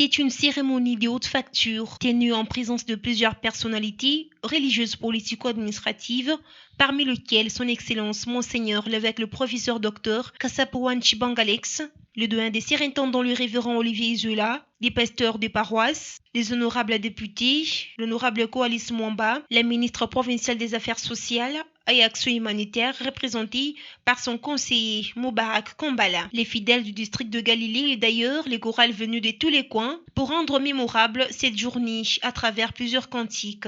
C'était une cérémonie de haute facture tenue en présence de plusieurs personnalités religieuses, politico-administratives, parmi lesquelles son Excellence Monseigneur l'évêque le professeur Dr Kasapuan Chibangalex, le doyen des surintendants le révérend Olivier Isola, les pasteurs de paroisse, les honorables députés, l'honorable Koalis Mwamba, la ministre provinciale des Affaires sociales et Action humanitaire représenté par son conseiller Moubarak Kombala. Les fidèles du district de Galilée et d'ailleurs les chorales venus de tous les coins pour rendre mémorable cette journée à travers plusieurs cantiques.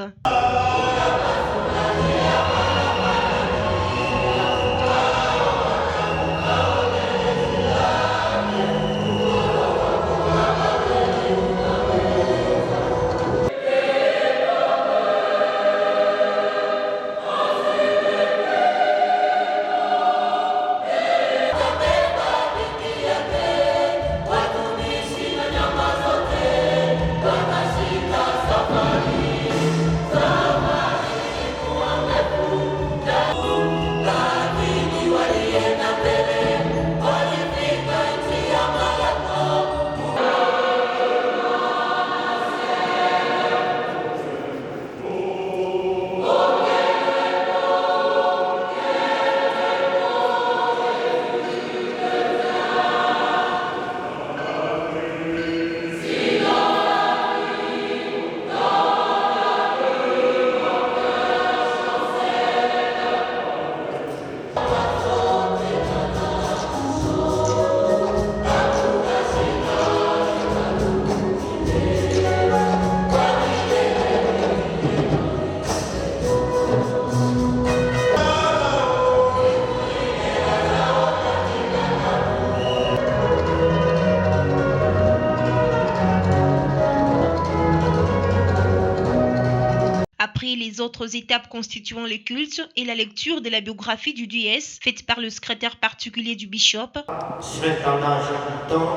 Après les autres étapes constituant le culte et la lecture de la biographie du DS faite par le secrétaire particulier du bishop, Surintendant Jacques Mouton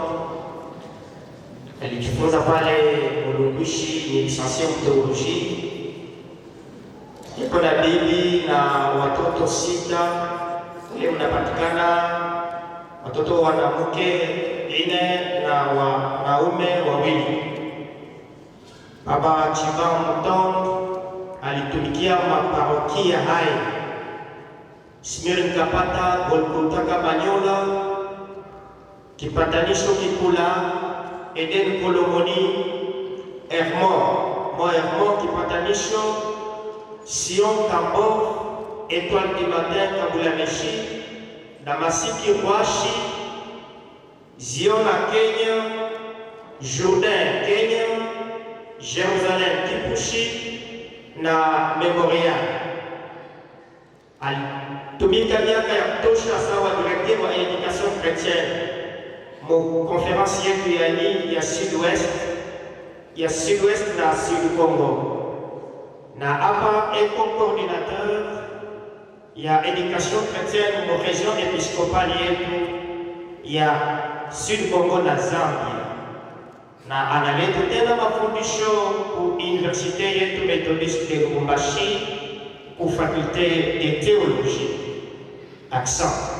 alijifunza pale Mulungushi, ni lisansia teolojia. Niko na bibi na watoto 6. Kule mnapatikana watoto wanawake 4 na wanaume 2. Baba Chiba Mouton alitumikia maparokia haya Smiri Nkapata, Golgotha Kabanyola, Kipatanisho Kikula, Eden Kolomoni, Hermon Kipatanisho, Sion Tambor, Étoile du Matin Kabulameshi, Damasiki Rwashi, Ziona Kenya, Jourdain Kenya, Jérusalem Kipushi na Memorial. Alitumika miaka ya kutosha sawa directeur wa education chrétienne mu konferensi yetu ya Sud-Ouest na Sud Congo, na hapa eko coordinateur ya education chrétienne mu region episcopale yetu ya Sud Congo na Zambia, na analeta tena mafundisho ku universite yetu Methodiste de Lubumbashi ku faculté de théologie. Accent.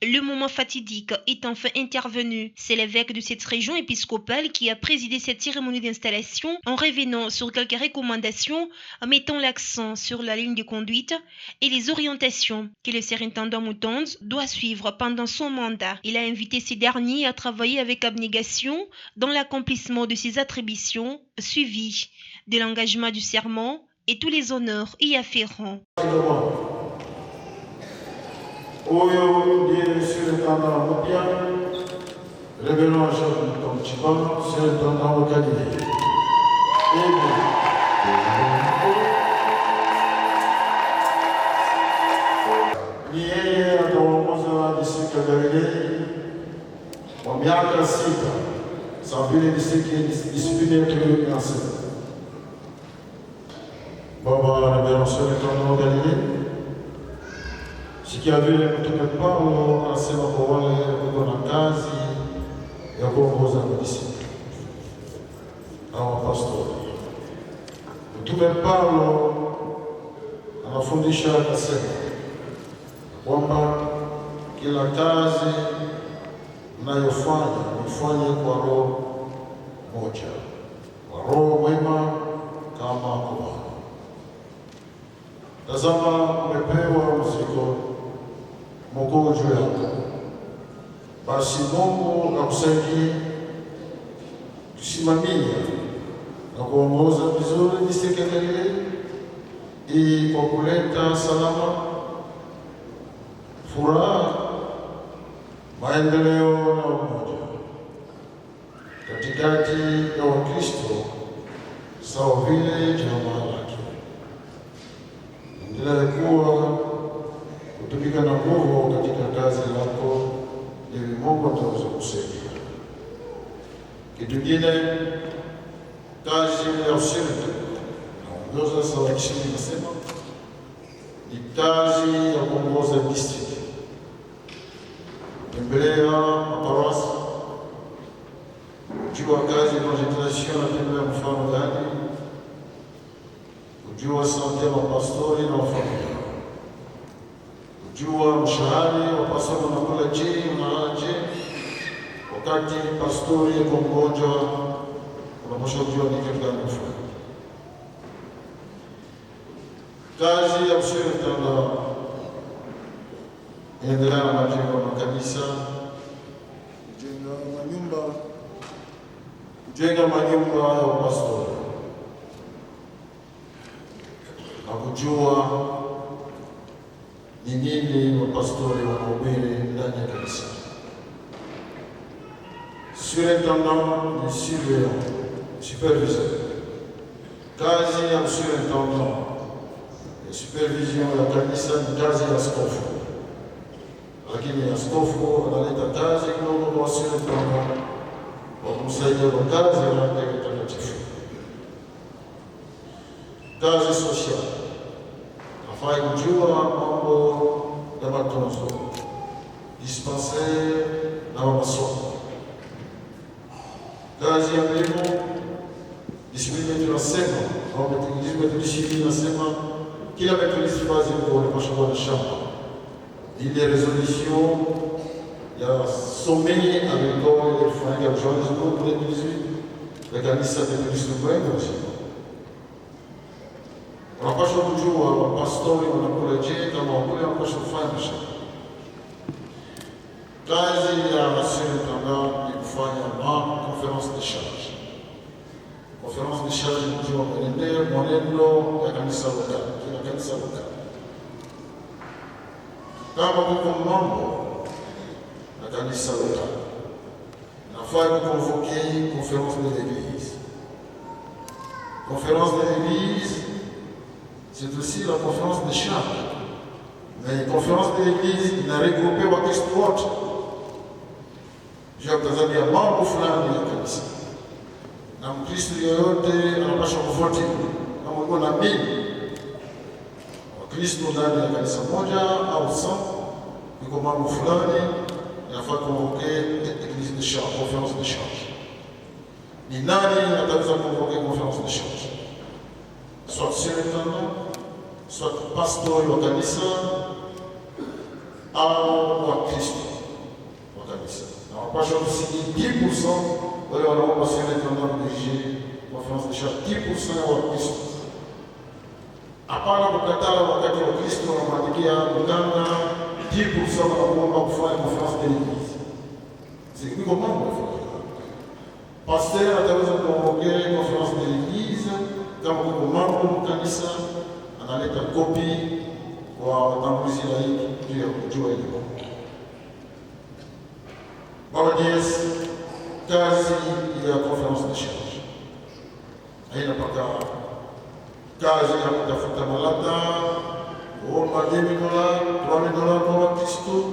Le moment fatidique est enfin intervenu. C'est l'évêque de cette région épiscopale qui a présidé cette cérémonie d'installation en revenant sur quelques recommandations, en mettant l'accent sur la ligne de conduite et les orientations que le surintendant Mouton doit suivre pendant son mandat. Il a invité ces derniers à travailler avec abnégation dans l'accomplissement de ses attributions, suivi de l'engagement du serment et tous les honneurs y afférents. Oyo ndiye surintendant mpya Révérend Jacques Mouton Chiba, surintendant wa Galilée. Ni yeye ataongoza district ya Galilée kwa miaka 6 sawa vile district yetu ya Nase. Baba Révérend surintendant wa Galilée, sikia vile Mtume Paulo anasema kwa wale wako na kazi ya kuongoza kanisa au pastori. Mtume Paulo anafundisha akasema kwamba kila kazi mnayofanya ifanye kwa roho moja wa Roho mwema kama Bwana. Tazama, umepewa mzigo mkuu juu yako. Basi Mungu akusaidie kusimamia na kuongoza vizuri District ili kwa kuleta salama, furaha, maendeleo na umoja katikati ya Wakristo sawa vile jamaa lake. Endelea kuwa kutumika na nguvu katika kazi lako ili Mungu ataweza kusaidia. Kitu kingine, kazi ya ushirika naongoza sawa Kiswahili nasema ni kazi ya kuongoza district. Tembelea maparasi, kujua kazi ya concentration na tembelea mfano gani, kujua sante ya mapastori na wafamilia, kujua mshahara wa pastori unakula je, unalala je, wakati pastori yuko mgonjwa unapaswa kujua ni kitu gani kufanya. Kazi ya ushirika na endelea na majengo ya makanisa, kujenga manyumba ya pastori na kujua ni nini mapastori wanahubiri ndani ya kanisa. Surintendant ni surveillant, superviseur. Kazi ya surintendant ya supervision ya kanisa ni kazi ya askofu, lakini askofu analeta kazi kidogo kwa surintendant wa kumsaidia kwa kazi ya Roho Mtakatifu. Kazi social, afai kujua mambo ya matunzo, dispensaire na masomo. Kazi ya elimu, disiplini tunasema, au metodoloji tunasema, kila metodoloji fazi kwa mashamba na shamba. Ile resolution ya sommet agricole ilifanyika Johannesburg mwaka 2018 la kanisa Methodist Ulimwengu. Unapaswa kujua wapastori wanakula je, kama wakule wanapaswa kufanya shamba. Kazi ya surintendant ni kufanya conférence de charge. Conférence de charge ni kujua mwenendo ya kanisa lokali, kila kanisa lokali. Kama kuko mambo na kanisa lokali, nafaa kuconvoquer conférence de l'église. Conférence de l'église, c'est aussi la conférence de charge. Mais conférence de l'église ina regroupé Wakristo wote. Juu Tanzania mambo fulani ya kanisa. Na Mkristo yoyote anapaswa kufuata kama uko na mimi. Wakristo ndani ya kanisa moja au sawa, iko mambo fulani inafaa convoquer l'église de charge, conférence de charge. Ni nani ataweza convoquer conférence de charge? Soit surintendant, soit pastori wa kanisa au Wakristo wa kanisa. Na wapasha kusiki 10% wale wanaomba surintendant dirige conférence de charge, 10% ya Wakristo. Hapana kukataa wakati Wakristo wanamwandikia mganga 10% wanaomba kufanya conférence de l'église. C'est quoi mambo? Pasteur ataweza kuongea conférence de l'église kama kwa mambo mkanisa analeta kopi kwa watambulizi laiki juu ya kujua hilo. Baba Dias, kazi ya conférence de charge haina paka kazi ya kutafuta malata kuomba $10,000, $3,000 kwa Wakristo.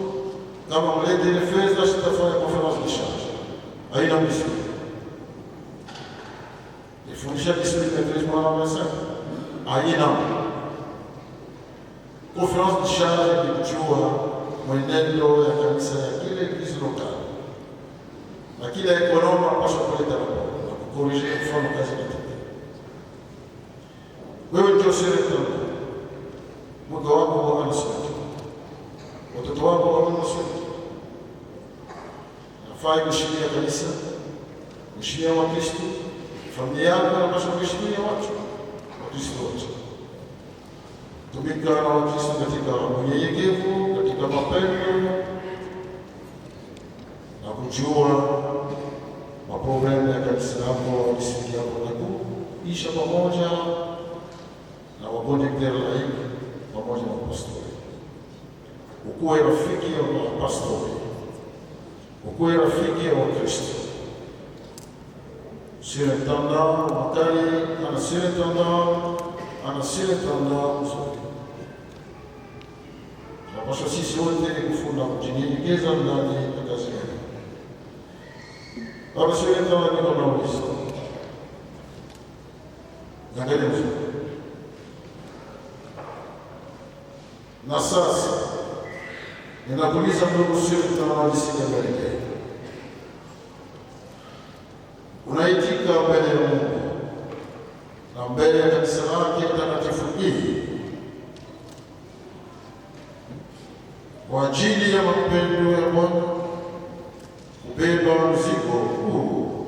Kama mlete ile fedha sitafanya conférence de charge, haina mwisho. Fundisha Kiswahili Methodist mwanamasa haina. Conférence de charge ni kujua mwenendo ya kanisa ya kile eglise lokali. Na kila ekonoma anapaswa kuleta raporo na kukorije mfano kazi kitende. Wewe ndio surintendant. Mke wako anashiriki. Watoto wako wanashiriki. Nafaa kushikilia kanisa. Mheshimiwa wa Kristo, familia yako inapaswa kuheshimia watu wa Kristo wote. Tumika na Wakristo katika unyenyekevu, katika mapendo na kujua maprogramu ya kanisa lako disiki yako na kuisha pamoja na wabonekter laiki pamoja na pastori. Ukuwe rafiki wa pastori, ukuwe rafiki wa Kristo. Sur un tendant makali, ana sur un tendant mzuri. Tunapaswa sisi wote kufunda kujinyenyekeza ndani ya kazi yetu. Baba, sur un tendant niko na ulizo. Angalia mzuri. Na sasa ninakuuliza ndugu, sur un tendant disiki unaitika mbele ya Mungu na mbele ya kanisa lake takatifu hili kwa ajili ya mapendo ya Bwana, kubeba mzigo huu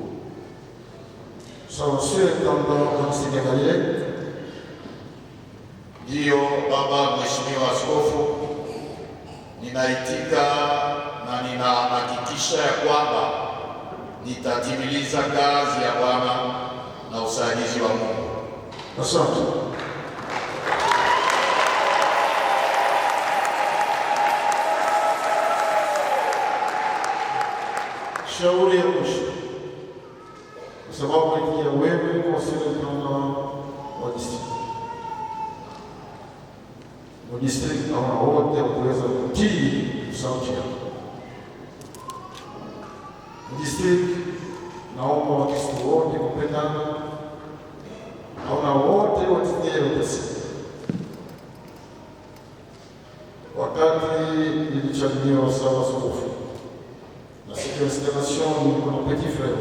sawa sio kama msikiangalie. Ndiyo Baba Mheshimiwa Askofu, ninaitika na ninahakikisha ya kwamba nitatimiliza kazi ya Bwana na usaidizi wa Mungu. Asante. Shauri ya mwisho, kwa sababu nikia wewe kwa serikali wa district na wote kuweza kutii sauti yako. District naomba Wakristo wote kupendana, naona wote watikie upesi. Wakati nilichaguliwa sawa askofu na siku ya installation, nilikuwa na petit frère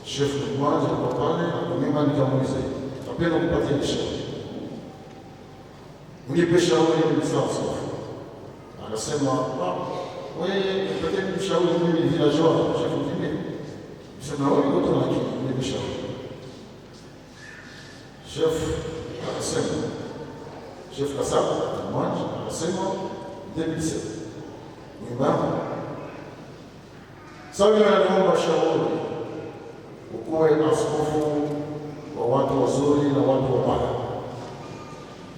chef de moja kwa pale, na mimi nikamuuliza, napenda kupatia shauri, unipe shauri ni sawa askofu. Akasema wewe upate mshauri mimi villageois chef kimbi. Sema wewe uko na kitu mshauri. Chef akasema, chef Kasaba mmoja akasema debisa. Mwimba. Sawa, naomba shauri. Ukuwe askofu wa watu wazuri na watu wabaya.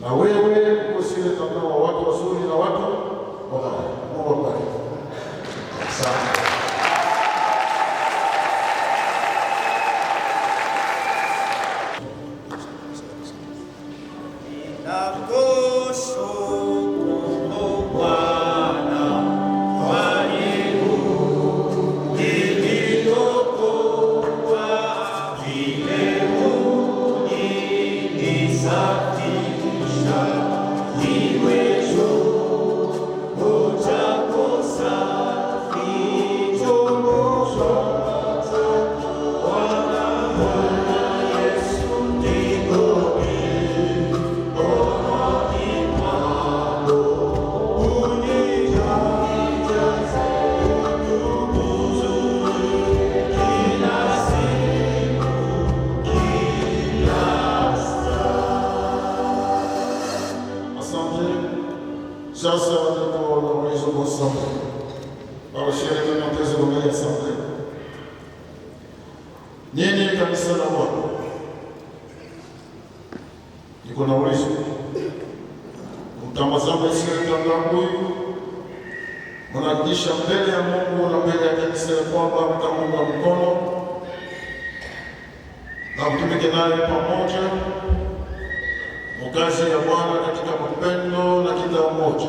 Na wewe usiwe kama wa watu wazuri na watu wabaya. Mungu akubariki. Asante. Sasa ndipo nauliza kwa sana. Washiriki na mtezi wa asante. Nini kanisa la Bwana? Niko nauliza. Mtamazama Israeli huyu. Mnahakikisha mbele ya Mungu na mbele ya kanisa kwamba mtamunga mkono na mtumike naye pamoja mkazi ya Bwana katika mapendo na kila umoja.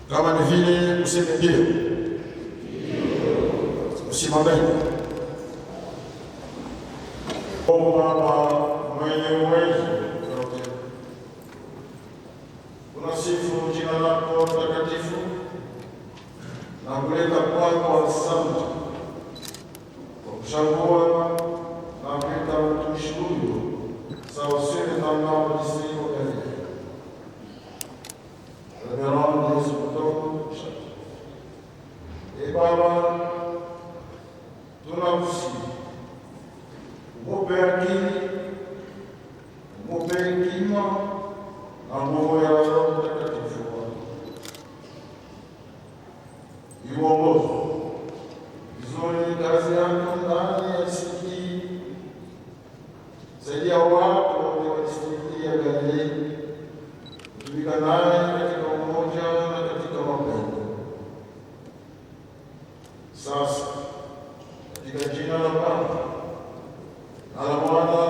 Kama ni vile mseme ndio. Msimameni. Baba mwenye uwezo, unasifu jina lako takatifu na kuleta kwako asante kwa kuchagua na kuleta mtumishi huyu sawa sisi na mnamo disiko kwenye Reverend Yesu kutoka Baba, tuna Sasa katika jina la Baba na la Mwana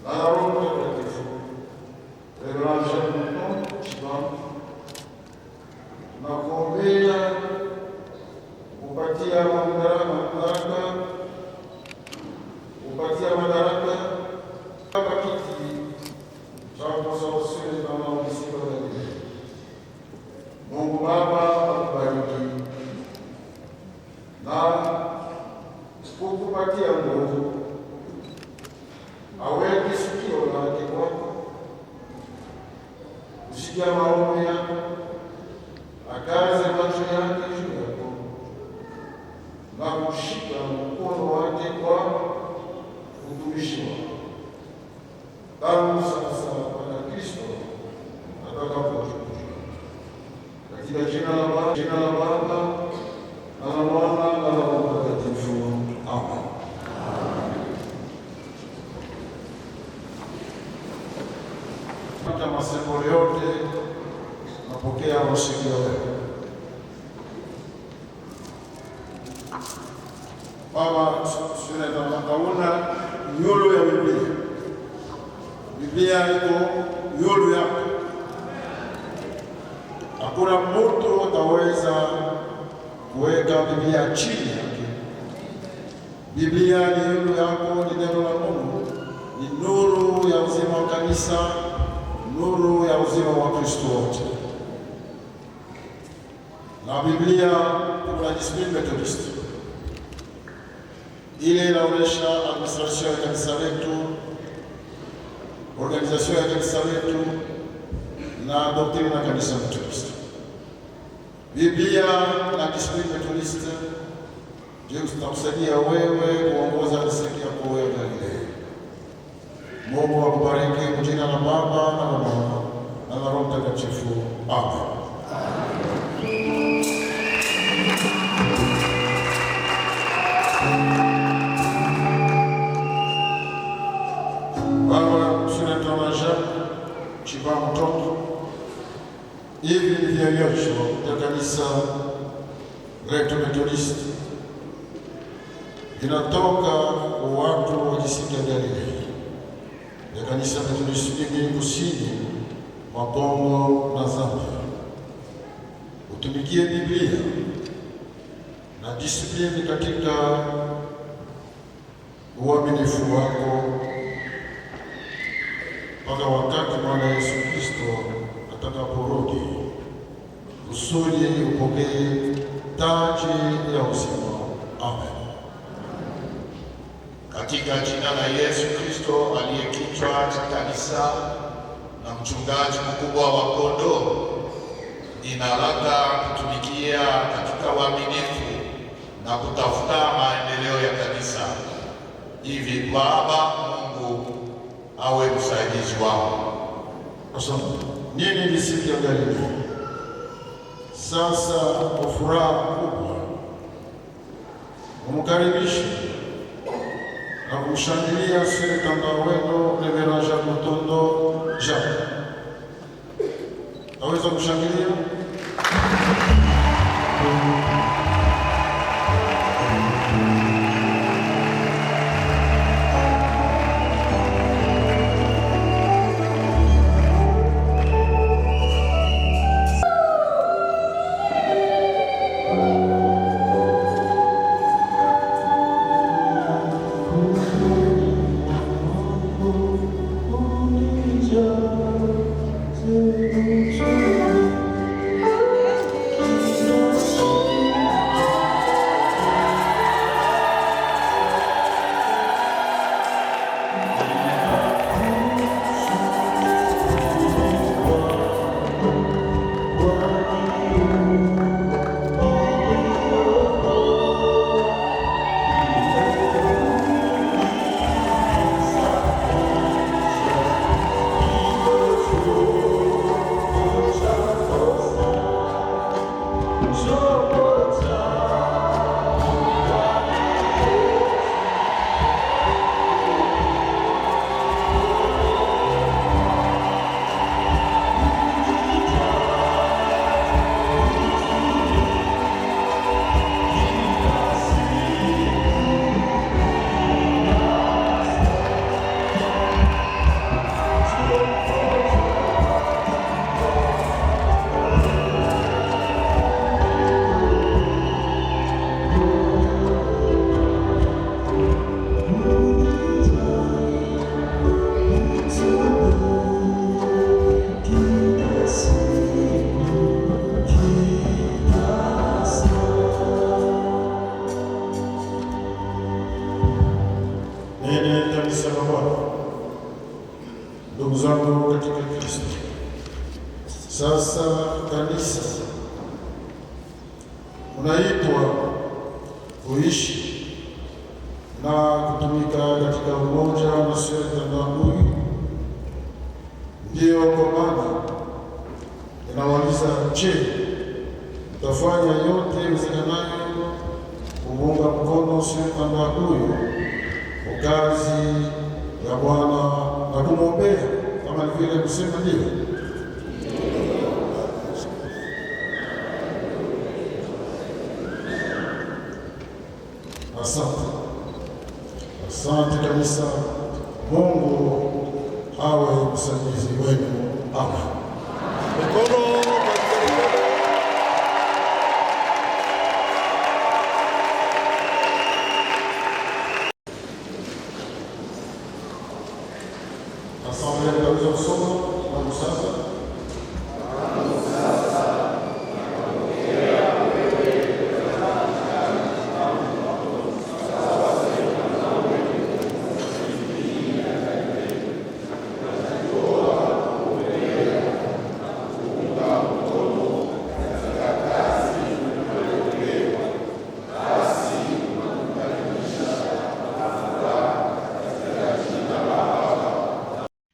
na la Roho Mtakatifu, Reverend Jean Chibam, tunakuombea kupatia madaraka kama kiti cha kusawasia na maonisiko ya dunia. Mungu Baba akubariki na kukupatia nguvu, aweke sikio lake kwako, kusikia maombi yako, akaze macho yake juu yako na kushika mkono wake kwa utumishi wako, tangu sasa Bwana Kristo atakapokuja. Katika jina la Baba na la Mwana na la Roho Mtakatifu. Amen. Katika masembo yote napokea mashirika wewe. Baba, tunaona nyolo ya Biblia. Biblia iko nyolo yako. Hakuna mtu ataweza kuweka Biblia chini yake. Biblia ni nuru yako, ni neno la Mungu, ni nuru ya uzima wa kanisa, nuru ya uzima wa Kristo wote. Na Biblia kuna discipline methodist. Ile inaonyesha administration ya kanisa letu, organisation ya kanisa letu na doctrine ya kanisa methodist. Biblia na discipline methodist ndio zitakusaidia wewe kuongoza kanisa yako ya Galilea. Mungu akubariki kwa jina la Baba na la Mwana na la Roho Mtakatifu. Amen. Baba, Sunatana Jean Chibam mtoto, hivi ni vyonyesho vya kanisa letu Methodist, vinatoka kwa watu wa distrikti ya Galilea ya kanisa Methodist kusini mwa Kongo na Zambia. Utumikie Biblia na disiplini katika uaminifu wako mpaka wakati Bwana Yesu Kristo atakaporudi, kusudi upokee taji ya uzima. Amen. Katika jina la Yesu Kristo aliye kichwa cha kanisa na mchungaji mkubwa wa kondoo, ninalaka kutumikia katika uaminifu na kutafuta maendeleo ya kanisa. Hivi Baba Mungu awe msaidizi wangu. Asante. Nini ni siku ya Galilea? Sasa kwa furaha kubwa umkaribishe na kumshangilia serikanda wenu Reverend Jean Mutondo Jean. Aweza kushangilia? zangu katika Kristo, sasa kanisa unaitwa kuishi na kutumika katika umoja na sio tandamui. Ndiyo kwa maana ninawauliza, je, mtafanya yote iwezekanayo kuunga mkono sio tandamui kwa kazi ya Bwana na kumwombea kama vile kusema ndio? Asante kabisa. Mungu awe msaidizi wenu. Amen. Asante kabisa kusoma na sasa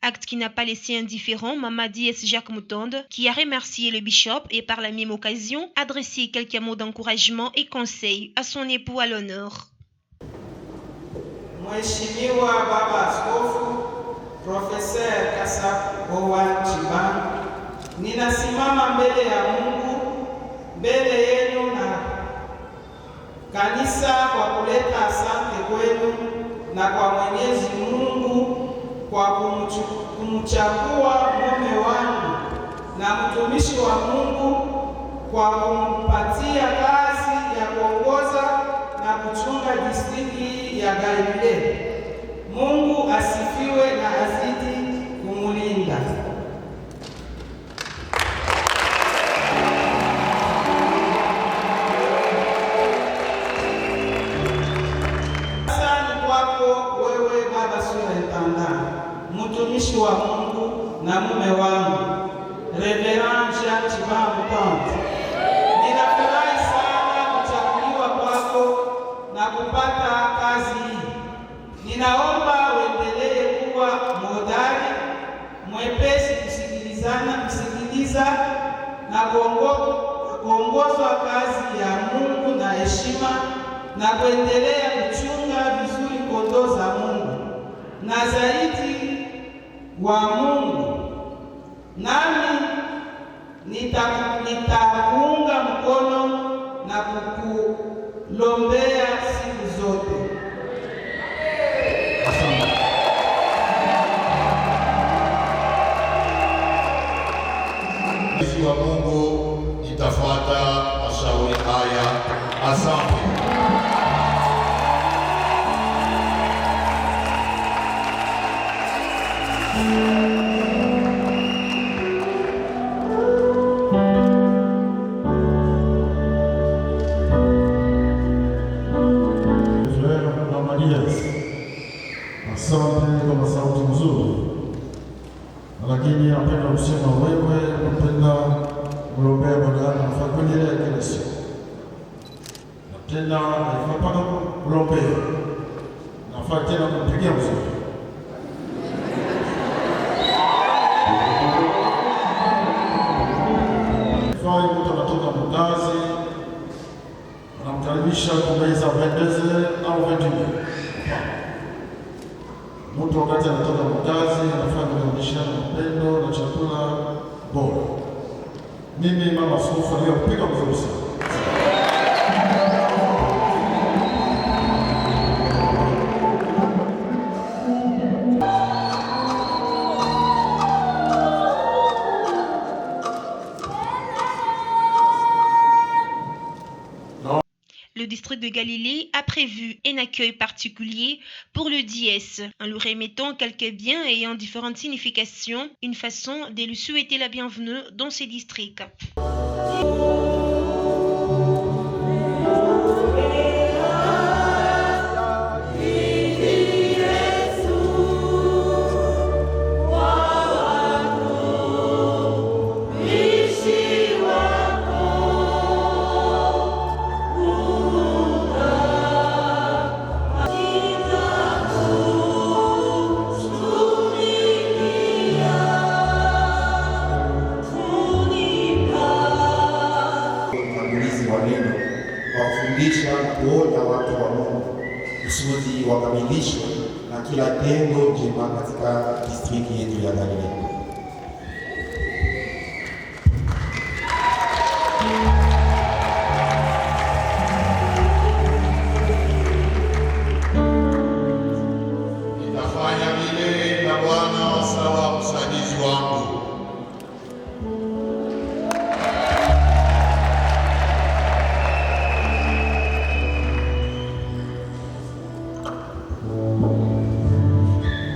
Acte qui n'a pas laissé indifférent Mamadi S. Jacques Moutonde, qui a remercié le bishop et par la même occasion adressé quelques mots d'encouragement et conseils à son époux à l'honneur. Mheshimiwa Baba Askofu Professeur Kasapowan Chibang, ninasimama mbele ya Mungu, mbele yenu na kanisa kwa kuleta asante kwenu na kwa Mwenyezi Mungu kwa kumchagua mume wangu na mtumishi wa Mungu kwa kumpatia kazi ya kuongoza na kuchunga distrikti ya Galilea. Mungu asifiwe na azidi kumulinda. Asante kwako wewe Baba Superintendant, mtumishi wa Mungu na mume wangu Reverend Jean Chibang Moutonde. Ninafurahi sana kuchaguliwa kwako na kupata kazi hii. Ninaomba uendelee kuwa modari, mwepesi kusikiliza na kuongozwa kazi ya Mungu na heshima na kuendelea kuchunga vizuri kondoo za Mungu na zaidi wa Mungu. Nami nitakuunga mkono na kukulombea siku zote. Asante wa Mungu, nitafuata mashauri haya. Asante. Asante kwa sauti nzuri, lakini napenda kusema wewe unapenda kuombea Bwana nafaa kuendelea kila siku. Na tena nafaa kuombea. Nafaa tena kumpigia mzuri. Fai mtu anatoka mkazi, anamkaribisha kumeza vendeze au vendime. Mtu wakati anatoka mkazi anafanya kuonyeshana upendo na chakula bora. Mimi mama askofu aliyopiga mzuri sana. Le district de Galilée a prévu un accueil particulier pour le dièse, en lui remettant quelques biens ayant différentes significations, une façon de lui souhaiter la bienvenue dans ce district. Wow. kuwafundisha na kuonya watu wa Mungu kusudi wakamilishwe na kila tendo jema katika distrikti yetu ya Galilea. Nitafanya vile na Bwana sawa msaidizi wangu.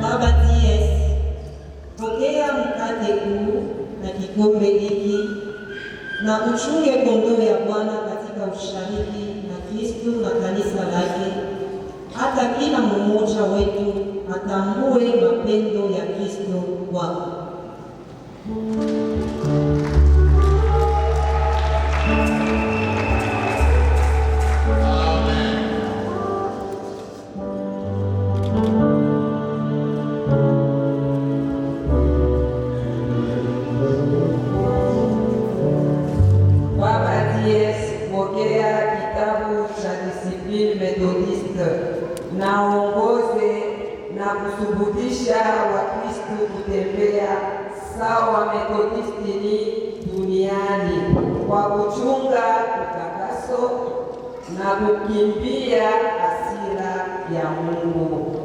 Baba Dies, pokea mkate huu na kikombe hiki na uchunge kondoo ya Bwana katika ushiriki na Kristo na kanisa lake, hata kila mmoja wetu atambue mapendo ya Kristo kwako. Pokea kitabu cha Discipline Methodiste na uongoze na kuthubutisha Wakristo kutembea sawa Methodistini duniani kwa kuchunga utakaso na kukimbia hasira ya Mungu.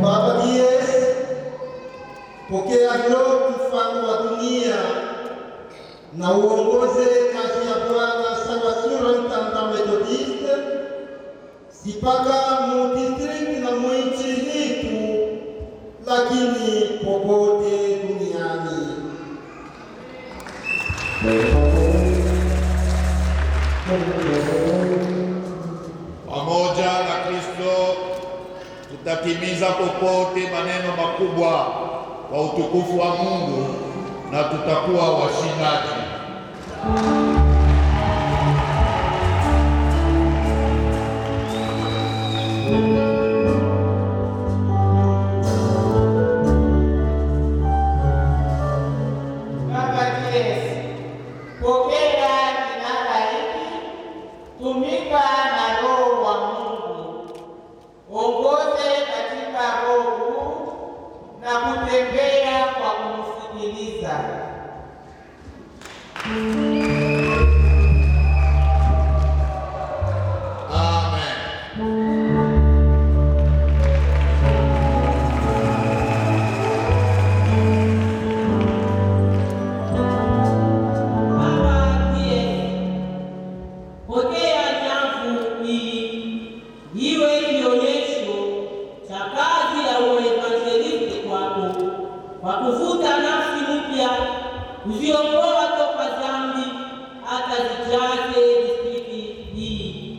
Baba Dies, pokea leo mfano wa dunia na uongoze kazi ya Bwana sawa sura mtanda Methodiste sipaka mu district na mwinchi hitu, lakini popote duniani. Pamoja na Kristo tutatimiza popote maneno makubwa kwa utukufu wa Mungu na tutakuwa washindaji. Baba Dies, pokea kinara hiki, tumika na Roho wa Mungu, ongoze katika roho huu na kutembea kwa kumsikiliza. Baba Dies, pokea nyavu hii iwe kionyesho cha kazi ya uevangeliste kwako, kwa kuvuta nafsi mpya, kuziongoa toka dhambi hata zijaze distrikti hii.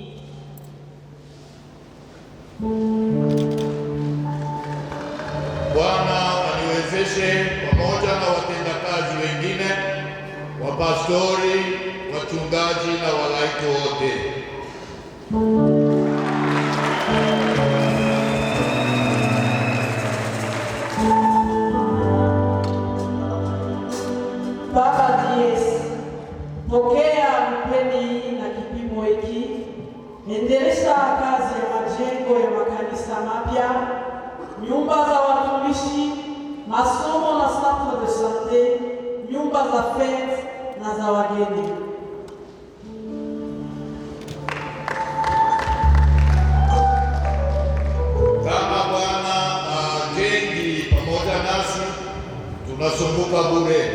Bwana aniwezeshe pamoja na watendakazi wengine, wapastori, wachungaji na walaiki wote Baba Dies, pokea mpeni na kipimo hiki, endelesha kazi ya majengo ya makanisa mapya, nyumba za watumishi, masomo na centre de sante, nyumba za fete na za wageni. kama Bwana ajengi pamoja nasi, tunasumbuka bure,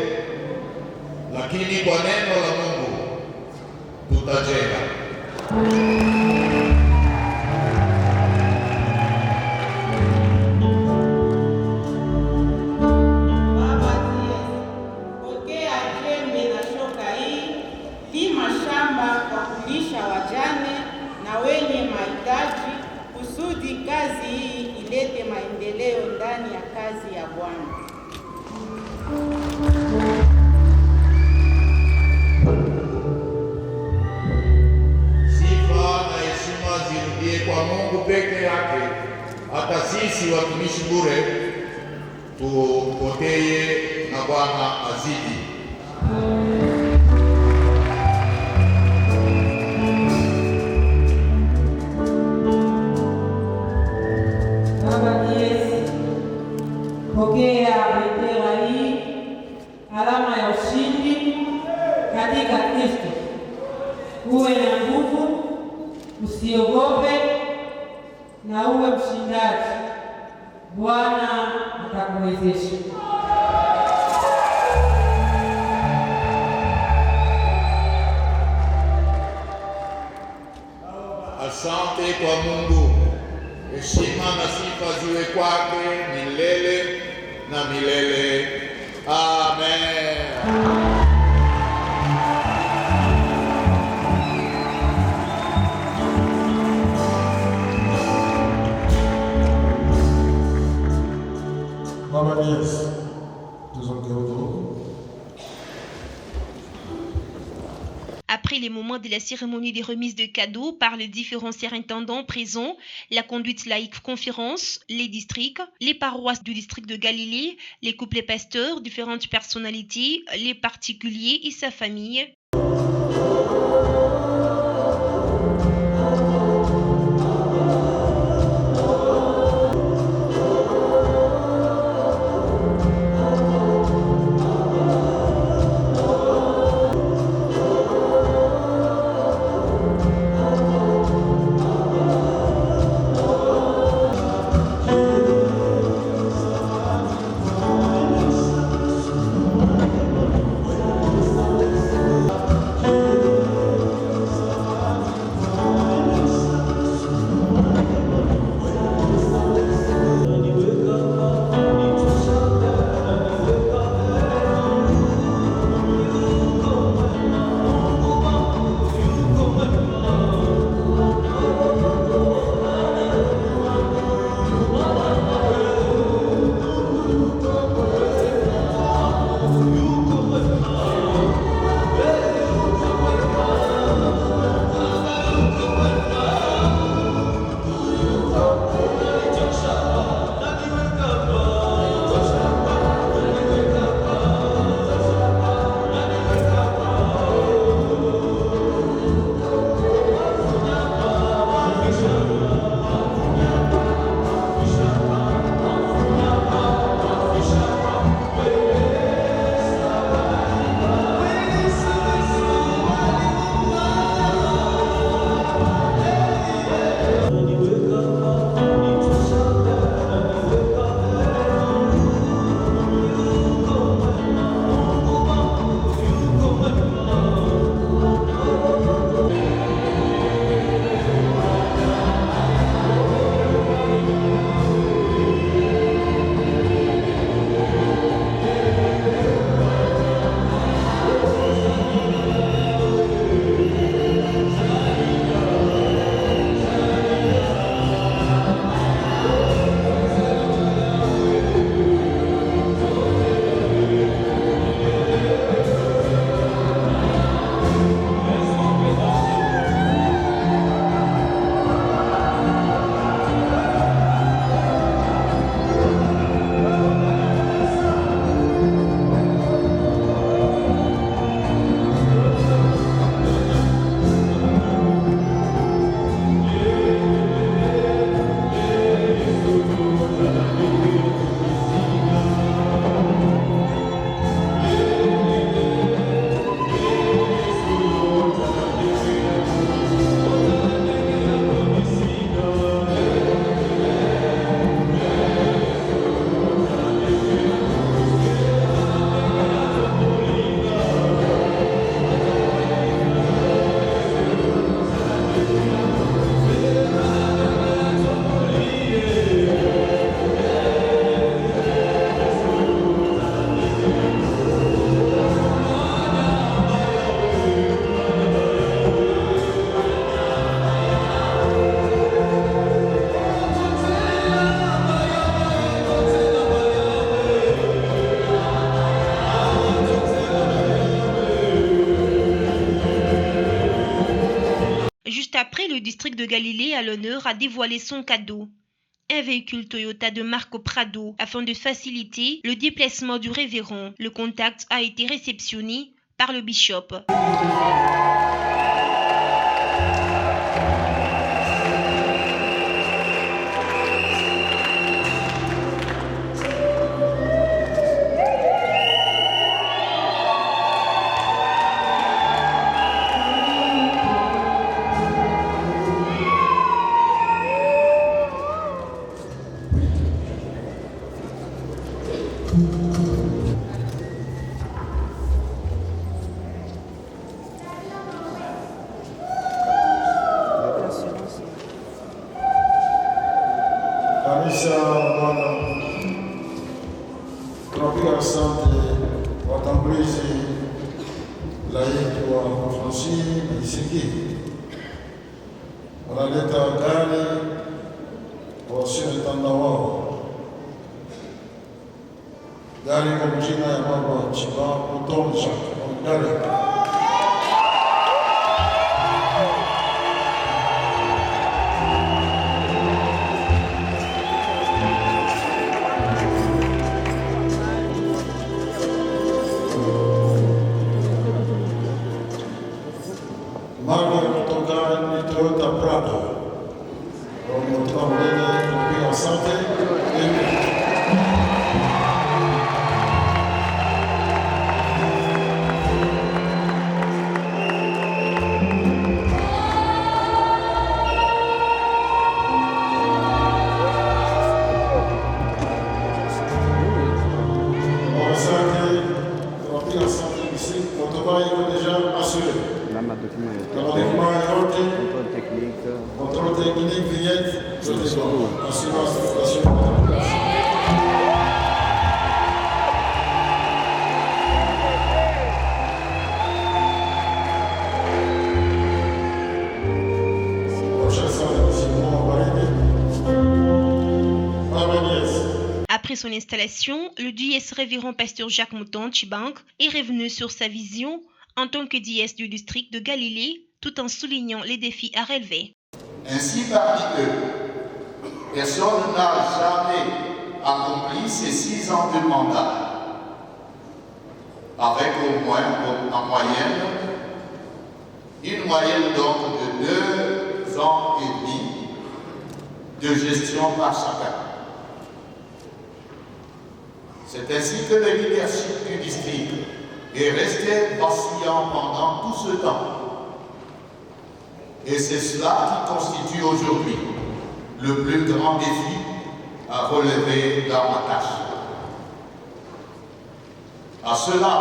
lakini kwa neno la Mungu tutajenga. Baba Dies, pokea jembe na shoka hii, lima shamba kwa kulisha wajane na wenye mahitaji, kusudi kazi hii ilete maendeleo ndani kazi ya Bwana. Sifa na heshima zirudie kwa Mungu peke yake. Hata sisi watumishi bure tupokee na Bwana azidi. Pokea bendera hii, alama ya ushindi katika Kristo. Uwe na nguvu, usiogope na uwe mshindaji. Bwana atakuwezesha. Asante kwa Mungu. Heshima na sifa ziwe kwake milele na milele. Amen. Mama Nièce, tuzonge huko. Après les moments de la cérémonie des remises de cadeaux par les différents surintendants présents, la conduite laïque conférence, les districts, les paroisses du district de Galilée, les couplets pasteurs, différentes personnalités, les particuliers et sa famille. le district de Galilée à l'honneur a dévoilé son cadeau, un véhicule Toyota de marque Prado, afin de faciliter le déplacement du révérend. Le contact a été réceptionné par le bishop. Kanisa Bwana, tunapiga asante watangulizi laiki wa Francine na Isiki, wanaleta gari kwa wasiotanda wao, gari kwa jina ya Baba Chiba Kutonja gari Toyota Prado. Tunapiga asante. Tunapiga asante ici. Motoba iko déjà assuré. Contrôle technique, vignette, assurance. Après son installation, le dièse révérend pasteur Jacques Mouton Chibank est revenu sur sa vision en tant que dièse du district de Galilée, tout en soulignant les défis à relever. Ainsi, parmi eux, personne n'a jamais accompli ces 6 ans de mandat, avec au moins, en moyenne, une moyenne donc de 2 ans et demi de gestion par chacun. C'est ainsi que le leadership du district est resté vacillant pendant tout ce temps. Et c'est cela qui constitue aujourd'hui le plus grand défi à relever dans ma tâche. À cela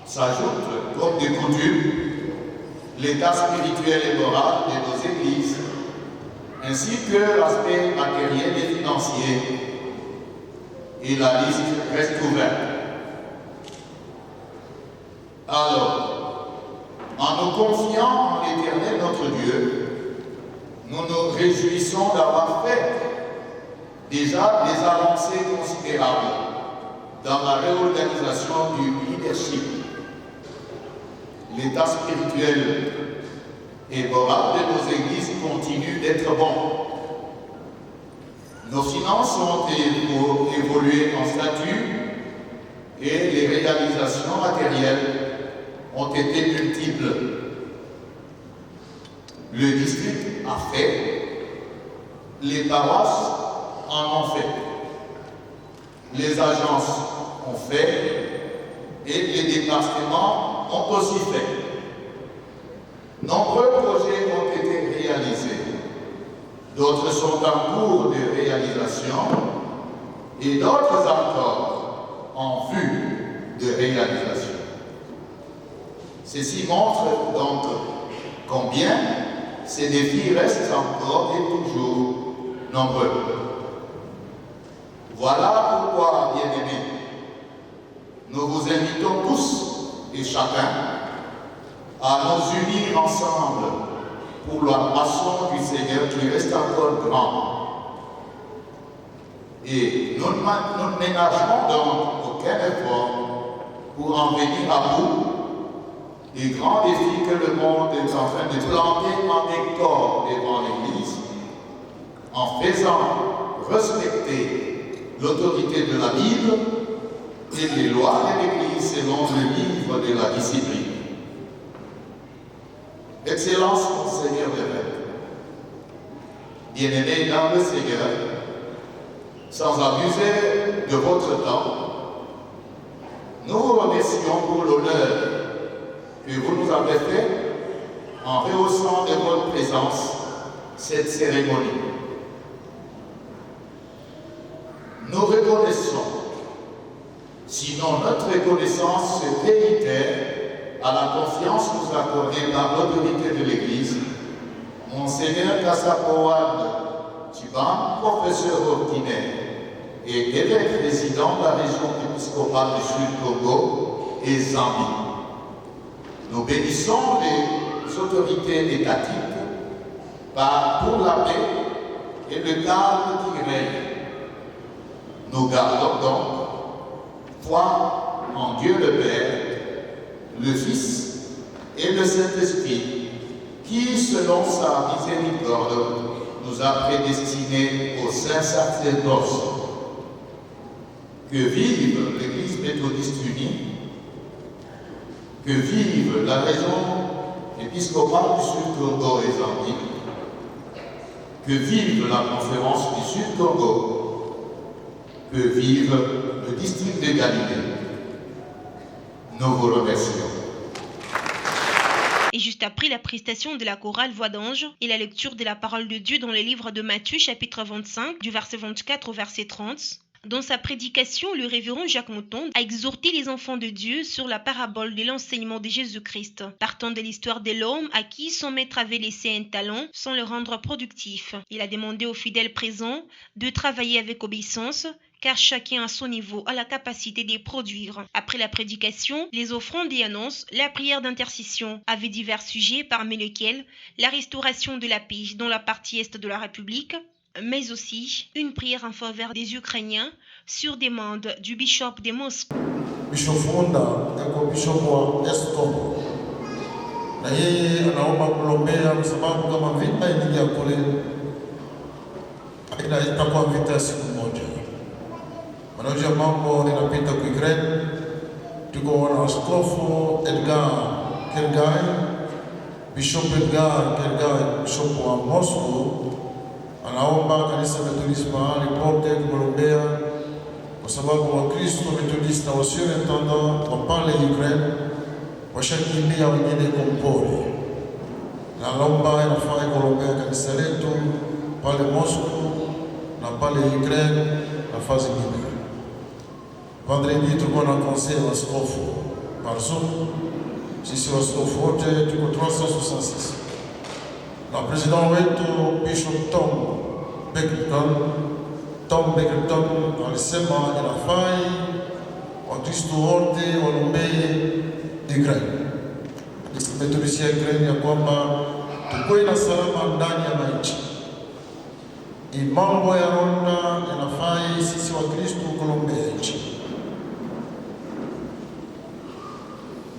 s'ajoute, comme de coutume, l'état spirituel et moral de nos églises, ainsi que l'aspect matériel et financier. Et la liste reste ouverte. Alors, en nous confiant en l'Éternel notre Dieu, nous nous réjouissons d'avoir fait déjà des avancées considérables dans la réorganisation du leadership. L'état spirituel et moral de nos églises continue d'être bon. Nos finances ont évolué en statut et les réalisations matérielles ont été multiples. Le district a fait, les paroisses en ont fait, les agences ont fait et les départements ont aussi fait. Nombreux projets ont été réalisés. D'autres sont en cours de réalisation et d'autres encore en vue de réalisation. Ceci montre donc combien ces défis restent encore et toujours nombreux. Voilà pourquoi, bien-aimés, nous vous invitons tous et chacun à nous unir ensemble pour la passion du Seigneur qui reste encore grand. Et nous ne ménagerons donc aucun effort pour en venir à bout des grands défis que le monde est en train de planter en décor devant l'Église, en faisant respecter l'autorité de la Bible et les lois de l'Église selon le livre de la discipline. Excellence, Monseigneur l'évêque, bien-aimés dans le Seigneur, sans abuser de votre temps, nous vous remercions pour l'honneur que vous nous avez fait en rehaussant de votre présence cette cérémonie. Nous reconnaissons, sinon notre reconnaissance se réitère à la confiance nous accordée par l'autorité de l'Église, Monseigneur Kassapoan Tiban, professeur ordinaire et évêque résident de la région épiscopale du Sud-Congo et Zambie. Nous bénissons les autorités étatiques pour la paix et le calme qui règne. Nous gardons donc foi en Dieu le Père, le Fils et le Saint-Esprit, qui, selon sa miséricorde, nous a prédestinés au saint sacerdoce. Que vive l'Église méthodiste unie, que vive la région épiscopale du Sud-Congo et Zambie, que vive la conférence du Sud-Congo, que vive le district de Galilée. Nous vous remercions. Et juste après la prestation de la chorale Voix d'Ange et la lecture de la parole de Dieu dans le livre de Matthieu, chapitre 25, du verset 24 au verset 30, dans sa prédication, le révérend Jacques Mouton a exhorté les enfants de Dieu sur la parabole de l'enseignement de Jésus-Christ, partant de l'histoire de l'homme à qui son maître avait laissé un talent sans le rendre productif. Il a demandé aux fidèles présents de travailler avec obéissance, car chacun à son niveau a la capacité de produire. Après la prédication, les offrandes et annonces, la prière d'intercession avait divers sujets, parmi lesquels la restauration de la paix dans la partie est de la République, mais aussi une prière en faveur des Ukrainiens sur demande du bishop de Moscou. Bishop Funda eko bishop wa Estombo na yeye anaomba kulombea kwa sababu kama vita inaingia kule itakuwa vita siku moja. Wanajua mambo inapita kwa Ukraine. Tuko na askofu Edgar Kelgai, Bishop Edgar Kelgai, bishop wa Moscow, anaomba kanisa Methodist mahali pote kulombea kwa sababu Wakristo Methodista wasioentenda wa pale Ukraine washakimbia wengine kompori. Na anaomba inafaa kulombea kanisa letu pale Moscow na pale Ukraine na fazi nyingine. Vendredi tulikuwa na conseil wa askofu par Zoom. Sisi waskofu wote tuko 366. Na president wetu Bishop Tom Beckton alisema inafai Wakristo wote walombee Ukraine. Tumeturisia Ukraine ya kwamba tukuwe na salama ndani ya nchi. Mambo ya Rwanda inafai sisi Wakristo kulombea nchi.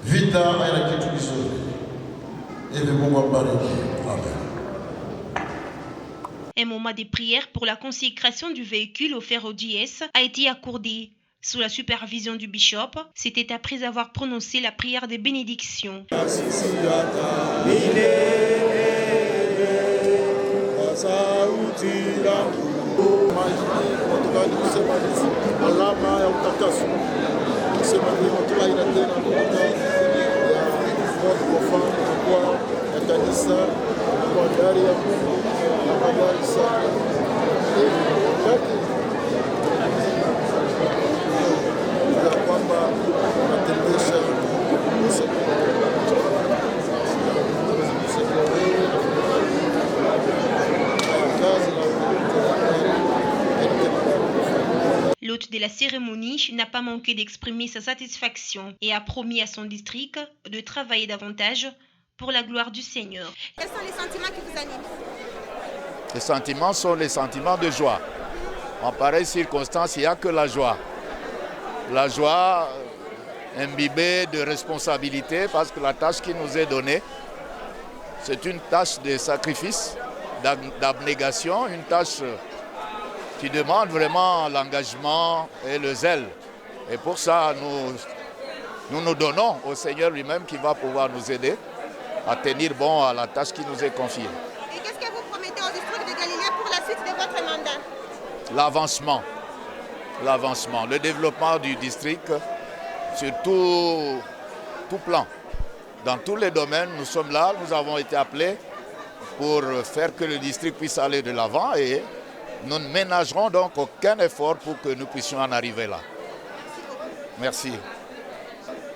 Vita haina kitu kizuri. Hivi Mungu abariki. Amen. Un moment de prière pour la consécration du véhicule offert au JS a été accordé sous la supervision du bishop. C'était après avoir prononcé la prière de bénédiction. L'hôte de la cérémonie n'a pas manqué d'exprimer sa satisfaction et a promis à son district de travailler davantage pour la gloire du Seigneur. Quels sont les sentiments qui vous animent? Les sentiments sont les sentiments de joie. En pareille circonstance, il n'y a que la joie. La joie imbibé de responsabilité parce que la tâche qui nous est donnée, c'est une tâche de sacrifice, d'abnégation, une tâche qui demande vraiment l'engagement et le zèle. Et pour ça, nous donnons au Seigneur lui-même qui va pouvoir nous aider à tenir bon à la tâche qui nous est confiée. Et qu'est-ce que vous promettez au district de Galilée pour la suite de votre mandat? L'avancement, le développement du district sur tout plan. Dans tous les domaines, nous sommes là, nous avons été appelés pour faire que le district puisse aller de l'avant et nous ne ménagerons donc aucun effort pour que nous puissions en arriver là. Merci.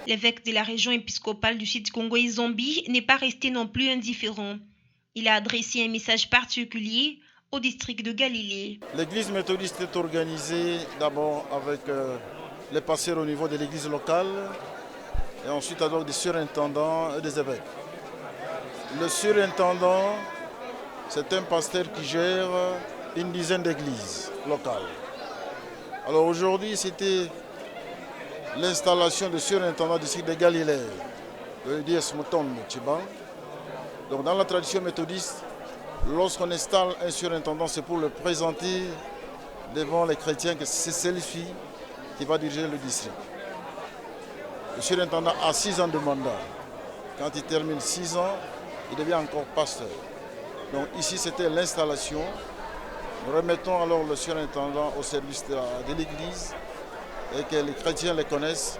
L'évêque de la région épiscopale du Sud Congo et Zambie n'est pas resté non plus indifférent. Il a adressé un message particulier au district de Galilée. L'église méthodiste est organisée d'abord avec les pasteurs au niveau de l'église locale et ensuite avec des surintendants et des évêques. Le surintendant, c'est un pasteur qui gère une dizaine d'églises locales. Alors aujourd'hui, c'était l'installation du surintendant du district de Galilée, le Dies Mutombo Chiban. Donc dans la tradition méthodiste, lorsqu'on installe un surintendant, c'est pour le présenter devant les chrétiens que c'est celui qui va diriger le district. Le surintendant a 6 ans de mandat. Quand il termine 6 ans, il devient encore pasteur. Donc ici, c'était l'installation. Nous remettons alors le surintendant au service de l'église et que les chrétiens le connaissent,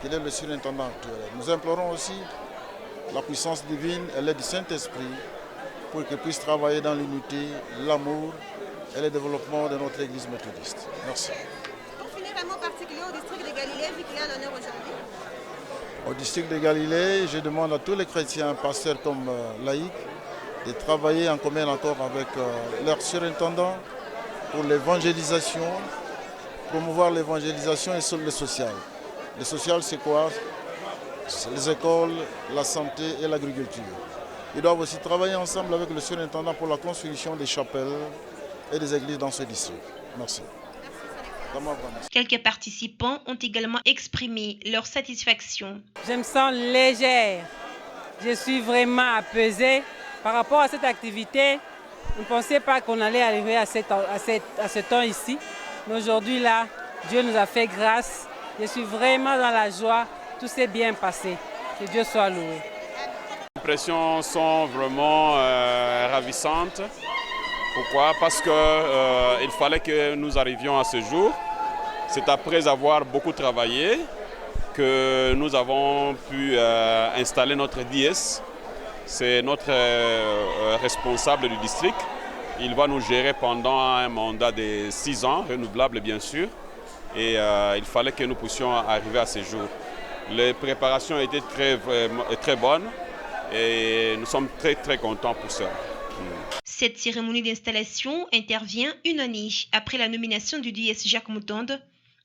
qu'il est le surintendant actuel. Nous implorons aussi la puissance divine et l'aide du Saint-Esprit pour qu'il puisse travailler dans l'unité, l'amour et le développement de notre église méthodiste. Merci. Pour finir, un mot particulier au district de Galilée, vu qu'il est à l'honneur aujourd'hui. Au district de Galilée, je demande à tous les chrétiens, pasteurs comme laïcs, de travailler en commun encore avec leurs surintendants pour l'évangélisation, promouvoir l'évangélisation et le social. Le social, c'est quoi? C'est les écoles, la santé et l'agriculture. Ils doivent aussi travailler ensemble avec le surintendant pour la construction des chapelles et des églises dans ce district. Merci. Quelques participants ont également exprimé leur satisfaction. Je me sens légère. Je suis vraiment apaisée. Par rapport à cette activité, je ne pensais pas qu'on allait arriver à ce temps ici. Mais aujourd'hui, là, Dieu nous a fait grâce. Je suis vraiment dans la joie. Tout s'est bien passé. Que Dieu soit loué. Les impressions sont vraiment ravissantes. Pourquoi? Parce qu'il fallait que nous arrivions à ce jour. C'est après avoir beaucoup travaillé que nous avons pu installer notre DS. C'est notre responsable du district. Il va nous gérer pendant un mandat de 6 ans, renouvelable bien sûr. Et il fallait que nous puissions arriver à ce jour. Les préparations étaient très bonnes et nous sommes très contents pour ça. Cette cérémonie d'installation intervient une année après la nomination du DS Jacques Mutombo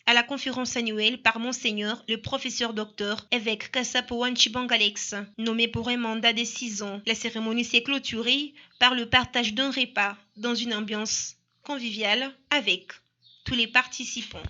à la conférence annuelle par Monseigneur le professeur docteur évêque Kassapoan Chibangalex, nommé pour un mandat de 6 ans. La cérémonie s'est clôturée par le partage d'un repas dans une ambiance conviviale avec tous les participants.